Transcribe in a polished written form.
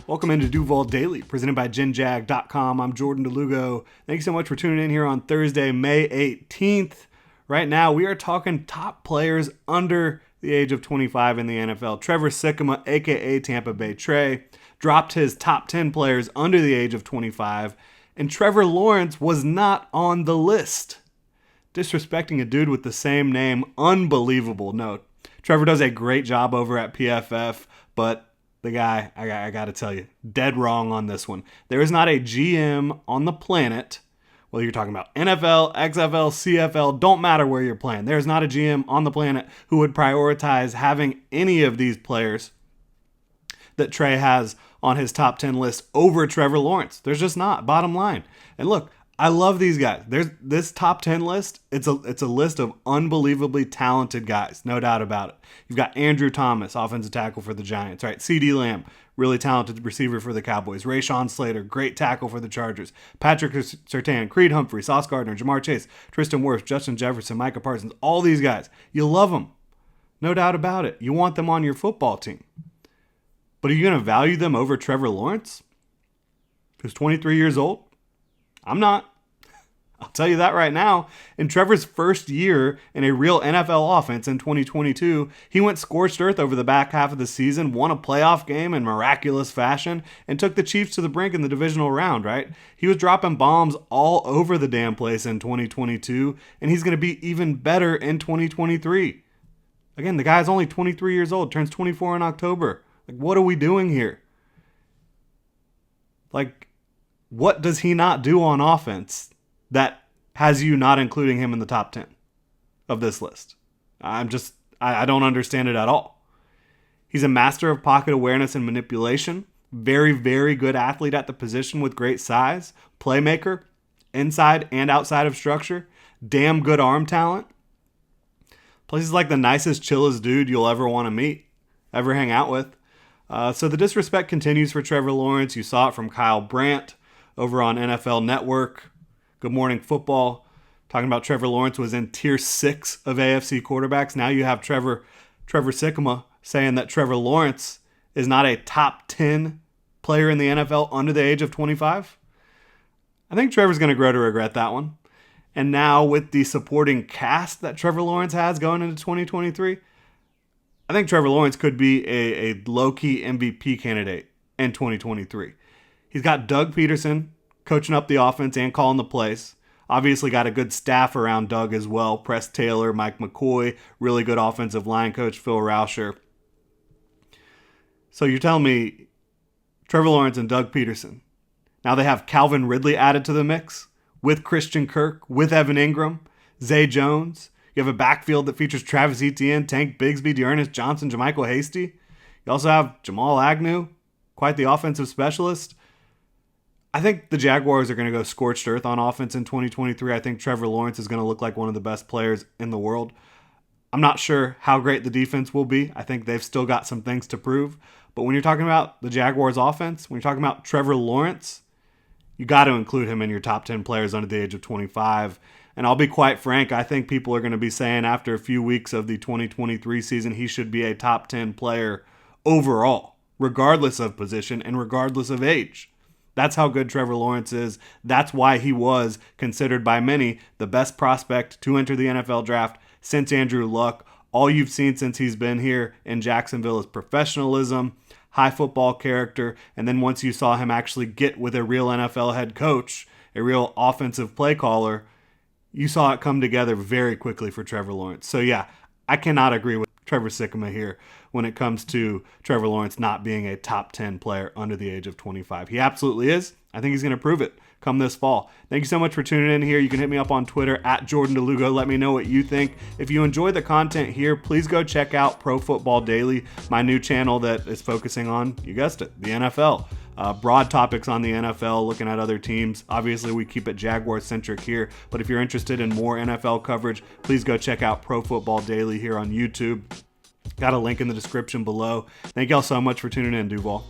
Welcome into Duval Daily, presented by GenJag.com. I'm Jordan DeLugo. Thank you so much for tuning in here on Thursday, May 18th. Right now, we are talking top players under the age of 25 in the NFL. Trevor Sikkema, a.k.a. Tampa Bay Trey, dropped his top 10 players under the age of 25, and Trevor Lawrence was not on the list. Disrespecting a dude with the same name, unbelievable. No, Trevor does a great job over at PFF, but the guy, I got to tell you, dead wrong on this one. There is not a GM on the planet, whether you're talking about NFL, XFL, CFL, don't matter where you're playing. There's not a GM on the planet who would prioritize having any of these players that Trey has on his top 10 list over Trevor Lawrence. There's just not, bottom line. And look, I love these guys. There's this top 10 list. It's a list of unbelievably talented guys, no doubt about it. You've got Andrew Thomas, offensive tackle for the Giants, right? CeeDee Lamb, really talented receiver for the Cowboys. Rashawn Slater, great tackle for the Chargers. Patrick Surtain, Creed Humphrey, Sauce Gardner, Jamar Chase, Tristan Wirfs, Justin Jefferson, Micah Parsons, all these guys. You love them. No doubt about it. You want them on your football team. But are you going to value them over Trevor Lawrence, who's 23 years old? I'm not. I'll tell you that right now. In Trevor's first year in a real NFL offense in 2022, he went scorched earth over the back half of the season, won a playoff game in miraculous fashion, and took the Chiefs to the brink in the divisional round, right? He was dropping bombs all over the damn place in 2022, and he's going to be even better in 2023. Again, the guy's only 23 years old, turns 24 in October. Like, what are we doing here? Like, what does he not do on offense that has you not including him in the top 10 of this list? I don't understand it at all. He's a master of pocket awareness and manipulation. Very, very good athlete at the position with great size. Playmaker, inside and outside of structure. Damn good arm talent. Plus, he's like the nicest, chillest dude you'll ever want to meet, ever hang out with. So the disrespect continues for Trevor Lawrence. You saw it from Kyle Brandt over on NFL Network. Good Morning Football, talking about Trevor Lawrence was in tier 6 of AFC quarterbacks. Now you have Trevor Sikkema saying that Trevor Lawrence is not a top 10 player in the NFL under the age of 25. I think Trevor's going to grow to regret that one. And now with the supporting cast that Trevor Lawrence has going into 2023, I think Trevor Lawrence could be a low-key MVP candidate in 2023. He's got Doug Peterson coaching up the offense and calling the plays. Obviously got a good staff around Doug as well. Press Taylor, Mike McCoy, really good offensive line coach, Phil Rauscher. So you're telling me Trevor Lawrence and Doug Peterson. Now they have Calvin Ridley added to the mix with Christian Kirk, with Evan Ingram, Zay Jones. You have a backfield that features Travis Etienne, Tank Bigsby, Dearness Johnson, JaMychal Hasty. You also have Jamal Agnew, quite the offensive specialist. I think the Jaguars are going to go scorched earth on offense in 2023. I think Trevor Lawrence is going to look like one of the best players in the world. I'm not sure how great the defense will be. I think they've still got some things to prove. But when you're talking about the Jaguars offense, when you're talking about Trevor Lawrence, you got to include him in your top 10 players under the age of 25. And I'll be quite frank, I think people are going to be saying after a few weeks of the 2023 season, he should be a top 10 player overall, regardless of position and regardless of age. That's how good Trevor Lawrence is. That's why he was considered by many the best prospect to enter the NFL draft since Andrew Luck. All you've seen since he's been here in Jacksonville is professionalism, high football character, and then once you saw him actually get with a real NFL head coach, a real offensive play caller, you saw it come together very quickly for Trevor Lawrence. So yeah, I cannot agree with Trevor Sikkema here when it comes to Trevor Lawrence not being a top 10 player under the age of 25. He absolutely is. I think he's going to prove it come this fall. Thank you so much for tuning in here. You can hit me up on Twitter at Jordan DeLugo. Let me know what you think. If you enjoy the content here, please go check out Pro Football Daily, my new channel that is focusing on, you guessed it, the NFL. Broad topics on the NFL, looking at other teams. Obviously, we keep it Jaguar-centric here, but if you're interested in more NFL coverage, please go check out Pro Football Daily here on YouTube. Got a link in the description below. Thank y'all so much for tuning in, Duval.